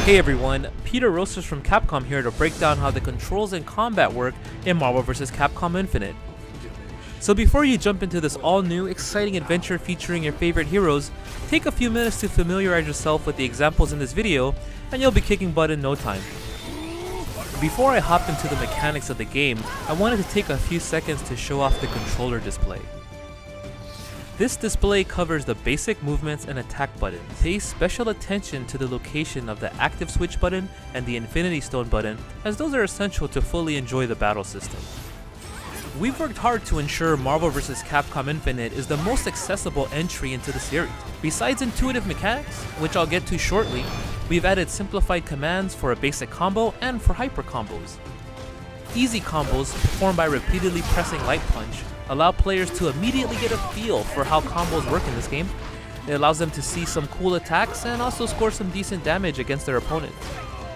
Hey everyone, Peter Roasters from Capcom here to break down how the controls and combat work in Marvel vs. Capcom Infinite. So before you jump into this all-new, exciting adventure featuring your favorite heroes, take a few minutes to familiarize yourself with the examples in this video, and you'll be kicking butt in no time. Before I hop into the mechanics of the game, I wanted to take a few seconds to show off the controller display. This display covers the basic movements and attack buttons. Pay special attention to the location of the active switch button and the infinity stone button, as those are essential to fully enjoy the battle system. We've worked hard to ensure Marvel vs. Capcom Infinite is the most accessible entry into the series. Besides intuitive mechanics, which I'll get to shortly, we've added simplified commands for a basic combo and for hyper combos. Easy combos, performed by repeatedly pressing light punch, allow players to immediately get a feel for how combos work in this game. It allows them to see some cool attacks and also score some decent damage against their opponents.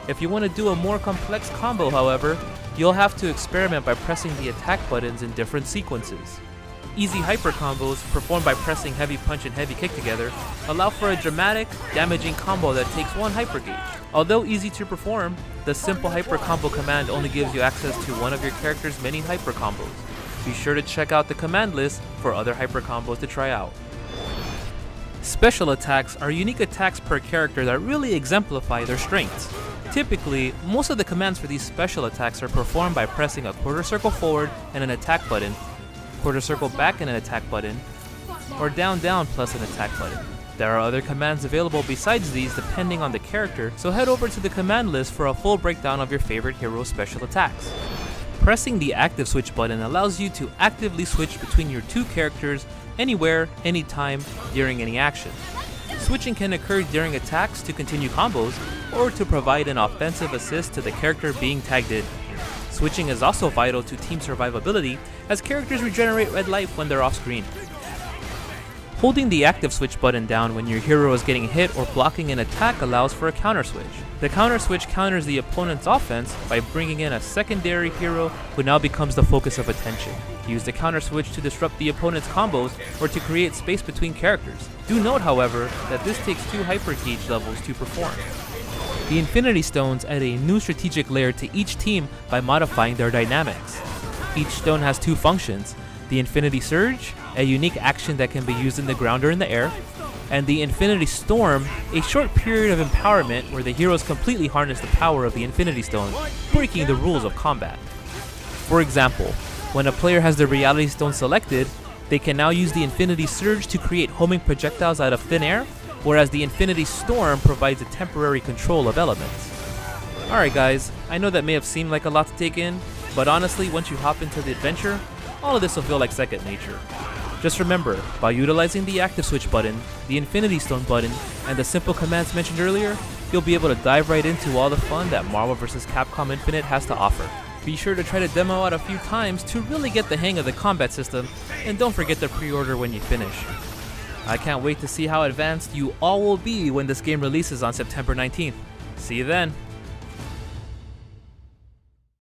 If you want to do a more complex combo, however, you'll have to experiment by pressing the attack buttons in different sequences. Easy hyper combos, performed by pressing heavy punch and heavy kick together, allow for a dramatic, damaging combo that takes one hyper gauge. Although easy to perform, the simple hyper combo command only gives you access to one of your character's many hyper combos. Be sure to check out the command list for other hyper combos to try out. Special attacks are unique attacks per character that really exemplify their strengths. Typically, most of the commands for these special attacks are performed by pressing a quarter circle forward and an attack button, quarter circle back and an attack button, or down down plus an attack button. There are other commands available besides these depending on the character, so head over to the command list for a full breakdown of your favorite hero's special attacks. Pressing the active switch button allows you to actively switch between your two characters anywhere, anytime, during any action. Switching can occur during attacks to continue combos, or to provide an offensive assist to the character being tagged in. Switching is also vital to team survivability, as characters regenerate red life when they're off screen. Holding the active switch button down when your hero is getting hit or blocking an attack allows for a counter switch. The counter switch counters the opponent's offense by bringing in a secondary hero who now becomes the focus of attention. Use the counter switch to disrupt the opponent's combos or to create space between characters. Do note, however, that this takes 2 hyper gauge levels to perform. The Infinity Stones add a new strategic layer to each team by modifying their dynamics. Each stone has 2 functions: the Infinity Surge, a unique action that can be used in the ground or in the air, and the Infinity Storm, a short period of empowerment where the heroes completely harness the power of the Infinity Stone, breaking the rules of combat. For example, when a player has the Reality Stone selected, they can now use the Infinity Surge to create homing projectiles out of thin air, whereas the Infinity Storm provides a temporary control of elements. Alright guys, I know that may have seemed like a lot to take in, but honestly, once you hop into the adventure, all of this will feel like second nature. Just remember, by utilizing the active switch button, the Infinity Stone button, and the simple commands mentioned earlier, you'll be able to dive right into all the fun that Marvel vs. Capcom Infinite has to offer. Be sure to try to demo out a few times to really get the hang of the combat system, and don't forget to pre-order when you finish. I can't wait to see how advanced you all will be when this game releases on September 19th. See you then!